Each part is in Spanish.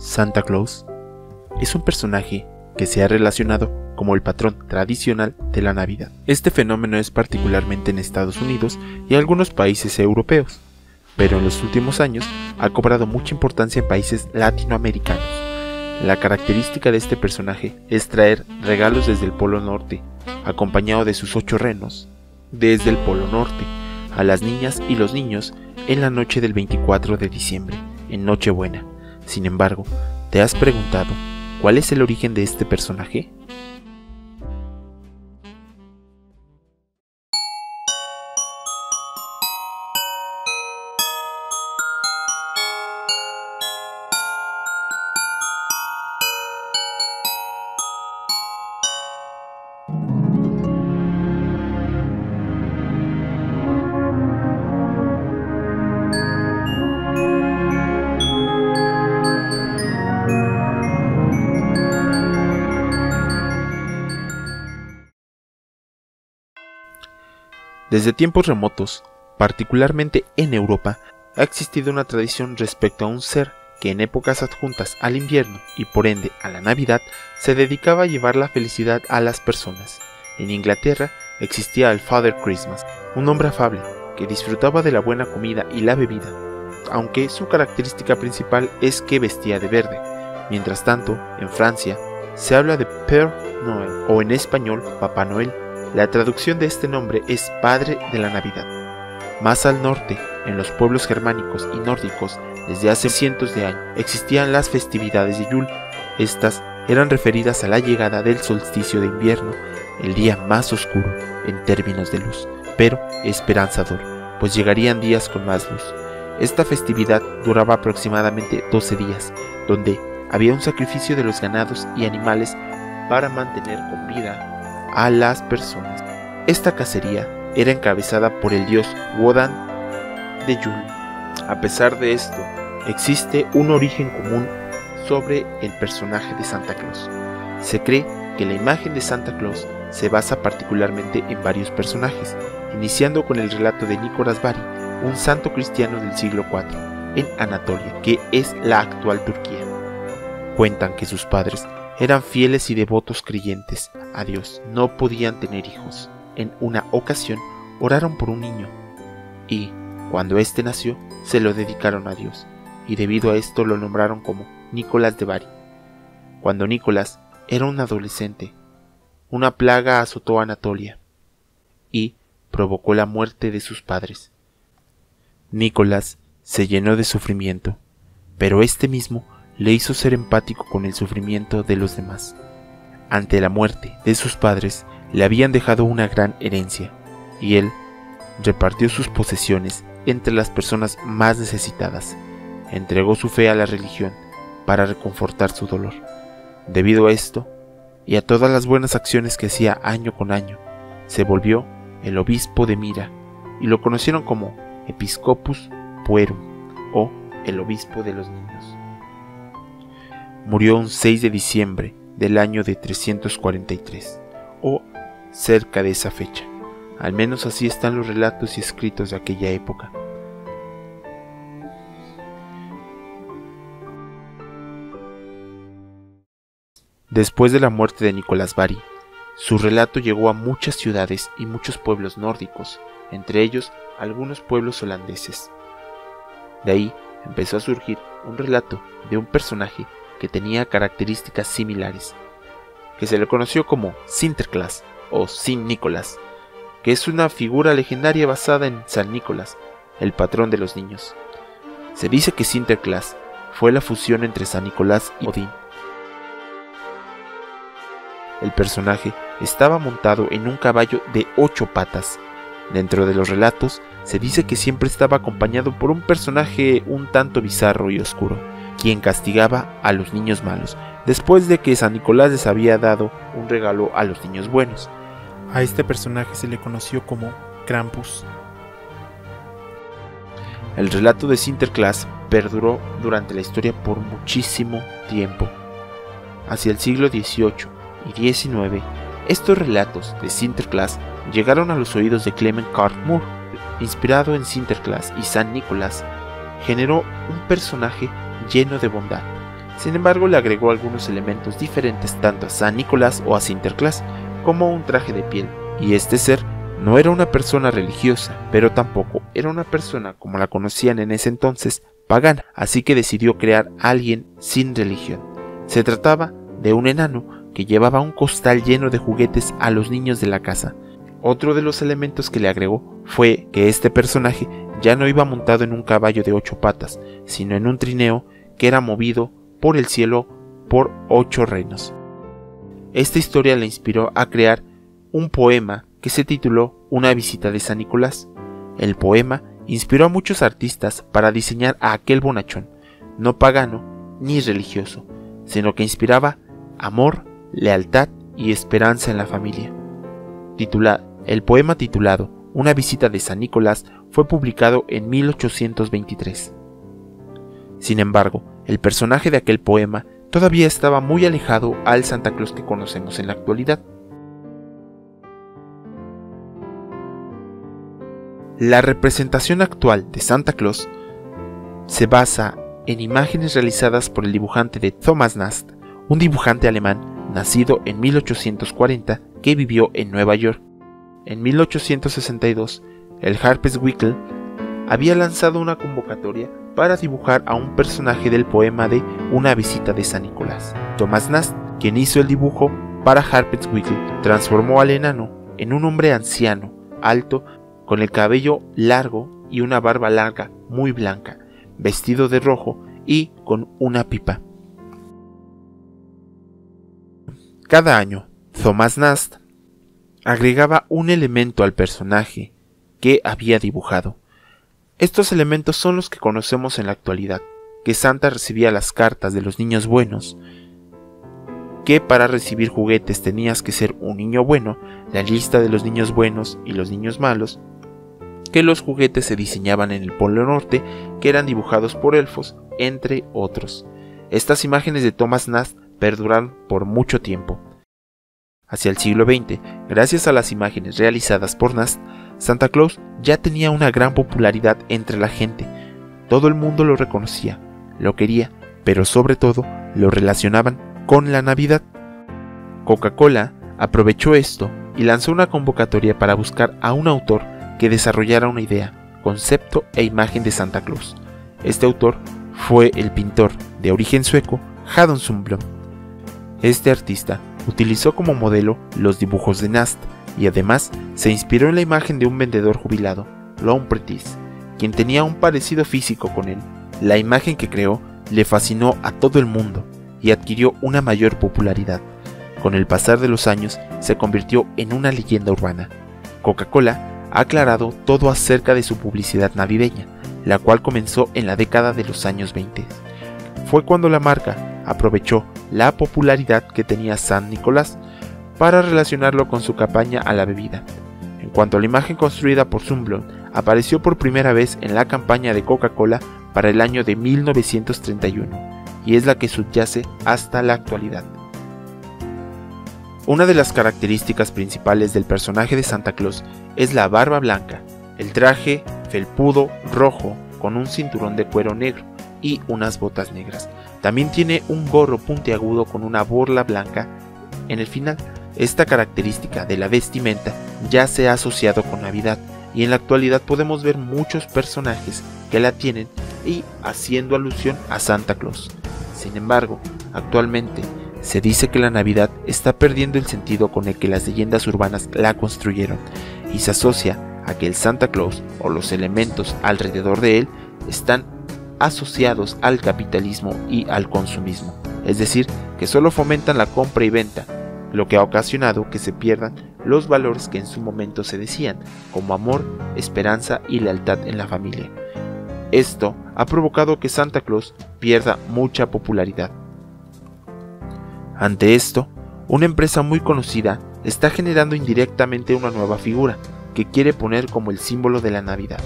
Santa Claus es un personaje que se ha relacionado como el patrón tradicional de la Navidad. Este fenómeno es particularmente en Estados Unidos y algunos países europeos, pero en los últimos años ha cobrado mucha importancia en países latinoamericanos. La característica de este personaje es traer regalos desde el Polo Norte, acompañado de sus 8 renos, desde el Polo Norte, a las niñas y los niños en la noche del 24 de diciembre, en Nochebuena. Sin embargo, ¿te has preguntado cuál es el origen de este personaje? Desde tiempos remotos, particularmente en Europa, ha existido una tradición respecto a un ser que en épocas adjuntas al invierno y por ende a la Navidad se dedicaba a llevar la felicidad a las personas. En Inglaterra existía el Father Christmas, un hombre afable que disfrutaba de la buena comida y la bebida, aunque su característica principal es que vestía de verde. Mientras tanto, en Francia se habla de Père Noël o en español Papá Noel. La traducción de este nombre es Padre de la Navidad. Más al norte, en los pueblos germánicos y nórdicos, desde hace cientos de años, existían las festividades de Yule. Estas eran referidas a la llegada del solsticio de invierno, el día más oscuro en términos de luz, pero esperanzador, pues llegarían días con más luz. Esta festividad duraba aproximadamente 12 días, donde había un sacrificio de los ganados y animales para mantener con vida a las personas. Esta cacería era encabezada por el dios Wodan de Yule. A pesar de esto, existe un origen común sobre el personaje de Santa Claus. Se cree que la imagen de Santa Claus se basa particularmente en varios personajes, iniciando con el relato de Nicolás Bari, un santo cristiano del siglo IV, en Anatolia, que es la actual Turquía. Cuentan que sus padres eran fieles y devotos creyentes a Dios, no podían tener hijos. En una ocasión oraron por un niño y, cuando éste nació, se lo dedicaron a Dios, y debido a esto lo nombraron como Nicolás de Bari. Cuando Nicolás era un adolescente, una plaga azotó a Anatolia y provocó la muerte de sus padres. Nicolás se llenó de sufrimiento, pero este mismo le hizo ser empático con el sufrimiento de los demás. Ante la muerte de sus padres, le habían dejado una gran herencia, y él repartió sus posesiones entre las personas más necesitadas. Entregó su fe a la religión para reconfortar su dolor. Debido a esto, y a todas las buenas acciones que hacía año con año, se volvió el obispo de Mira, y lo conocieron como Episcopus Puerum, o el obispo de los niños. Murió un 6 de diciembre del año de 343, o cerca de esa fecha. Al menos así están los relatos y escritos de aquella época. Después de la muerte de Nicolás Bari, su relato llegó a muchas ciudades y muchos pueblos nórdicos, entre ellos algunos pueblos holandeses. De ahí empezó a surgir un relato de un personaje que tenía características similares, que se le conoció como Sinterklaas o Sint Nicolás, que es una figura legendaria basada en San Nicolás, el patrón de los niños. Se dice que Sinterklaas fue la fusión entre San Nicolás y Odín. El personaje estaba montado en un caballo de 8 patas. Dentro de los relatos se dice que siempre estaba acompañado por un personaje un tanto bizarro y oscuro, quien castigaba a los niños malos, después de que San Nicolás les había dado un regalo a los niños buenos. A este personaje se le conoció como Krampus. El relato de Sinterklaas perduró durante la historia por muchísimo tiempo. Hacia el siglo XVIII y XIX, estos relatos de Sinterklaas llegaron a los oídos de Clement Cartmore. Inspirado en Sinterklaas y San Nicolás, generó un personaje lleno de bondad. Sin embargo, le agregó algunos elementos diferentes tanto a San Nicolás o a Sinterklaas, como un traje de piel, y este ser no era una persona religiosa, pero tampoco era una persona como la conocían en ese entonces, pagana, así que decidió crear a alguien sin religión. Se trataba de un enano que llevaba un costal lleno de juguetes a los niños de la casa. Otro de los elementos que le agregó fue que este personaje ya no iba montado en un caballo de 8 patas, sino en un trineo que era movido por el cielo por 8 reinos. Esta historia le inspiró a crear un poema que se tituló Una visita de San Nicolás. El poema inspiró a muchos artistas para diseñar a aquel bonachón, no pagano ni religioso, sino que inspiraba amor, lealtad y esperanza en la familia. El poema titulado Una visita de San Nicolás fue publicado en 1823. Sin embargo, el personaje de aquel poema todavía estaba muy alejado al Santa Claus que conocemos en la actualidad. La representación actual de Santa Claus se basa en imágenes realizadas por el dibujante de Thomas Nast, un dibujante alemán nacido en 1840 que vivió en Nueva York. En 1862, el Harper's Weekly había lanzado una convocatoria para dibujar a un personaje del poema de Una visita de San Nicolás. Thomas Nast, quien hizo el dibujo para Harper's Weekly, transformó al enano en un hombre anciano, alto, con el cabello largo y una barba larga muy blanca, vestido de rojo y con una pipa. Cada año, Thomas Nast agregaba un elemento al personaje que había dibujado. Estos elementos son los que conocemos en la actualidad, que Santa recibía las cartas de los niños buenos, que para recibir juguetes tenías que ser un niño bueno, la lista de los niños buenos y los niños malos, que los juguetes se diseñaban en el Polo Norte, que eran dibujados por elfos, entre otros. Estas imágenes de Thomas Nast perduraron por mucho tiempo. Hacia el siglo XX, gracias a las imágenes realizadas por Nast, Santa Claus ya tenía una gran popularidad entre la gente. Todo el mundo lo reconocía, lo quería, pero sobre todo lo relacionaban con la Navidad. Coca-Cola aprovechó esto y lanzó una convocatoria para buscar a un autor que desarrollara una idea, concepto e imagen de Santa Claus. Este autor fue el pintor de origen sueco Haddon Sundblom. Este artista utilizó como modelo los dibujos de Nast y además se inspiró en la imagen de un vendedor jubilado, Lon Pretis, quien tenía un parecido físico con él. La imagen que creó le fascinó a todo el mundo y adquirió una mayor popularidad. Con el pasar de los años se convirtió en una leyenda urbana. Coca-Cola ha aclarado todo acerca de su publicidad navideña, la cual comenzó en la década de los años 20. Fue cuando la marca aprovechó la popularidad que tenía San Nicolás para relacionarlo con su campaña a la bebida. En cuanto a la imagen construida por Sundblom, apareció por primera vez en la campaña de Coca-Cola para el año de 1931 y es la que subyace hasta la actualidad. Una de las características principales del personaje de Santa Claus es la barba blanca, el traje felpudo rojo con un cinturón de cuero negro y unas botas negras. También tiene un gorro puntiagudo con una borla blanca en el final. Esta característica de la vestimenta ya se ha asociado con Navidad y en la actualidad podemos ver muchos personajes que la tienen y haciendo alusión a Santa Claus. Sin embargo, actualmente se dice que la Navidad está perdiendo el sentido con el que las leyendas urbanas la construyeron y se asocia a que el Santa Claus o los elementos alrededor de él están asociados al capitalismo y al consumismo, es decir, que solo fomentan la compra y venta, lo que ha ocasionado que se pierdan los valores que en su momento se decían, como amor, esperanza y lealtad en la familia. Esto ha provocado que Santa Claus pierda mucha popularidad. Ante esto, una empresa muy conocida está generando indirectamente una nueva figura que quiere poner como el símbolo de la Navidad.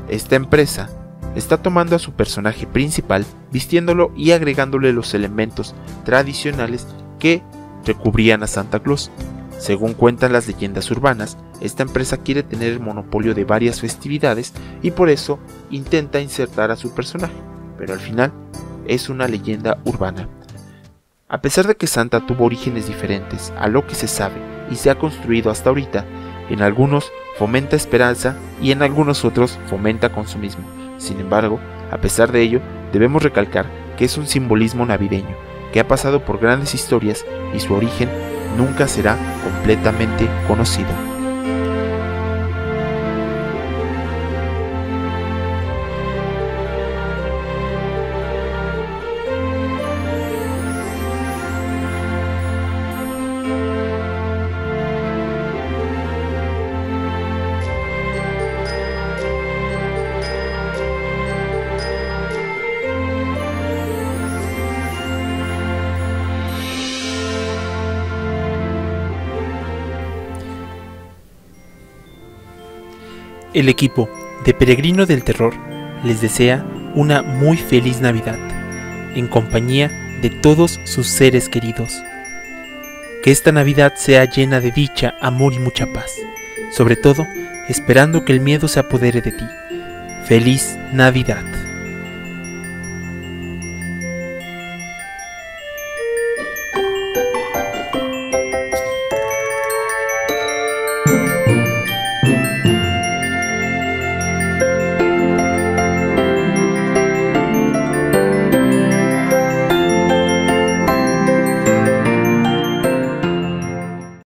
Esta empresa está tomando a su personaje principal, vistiéndolo y agregándole los elementos tradicionales que recubrían a Santa Claus. Según cuentan las leyendas urbanas, esta empresa quiere tener el monopolio de varias festividades y por eso intenta insertar a su personaje, pero al final es una leyenda urbana. A pesar de que Santa tuvo orígenes diferentes a lo que se sabe y se ha construido hasta ahorita, en algunos fomenta esperanza y en algunos otros fomenta consumismo. Sin embargo, a pesar de ello, debemos recalcar que es un simbolismo navideño que ha pasado por grandes historias y su origen nunca será completamente conocido. El equipo de Peregrino del Terror les desea una muy feliz Navidad, en compañía de todos sus seres queridos. Que esta Navidad sea llena de dicha, amor y mucha paz, sobre todo esperando que el miedo se apodere de ti. ¡Feliz Navidad!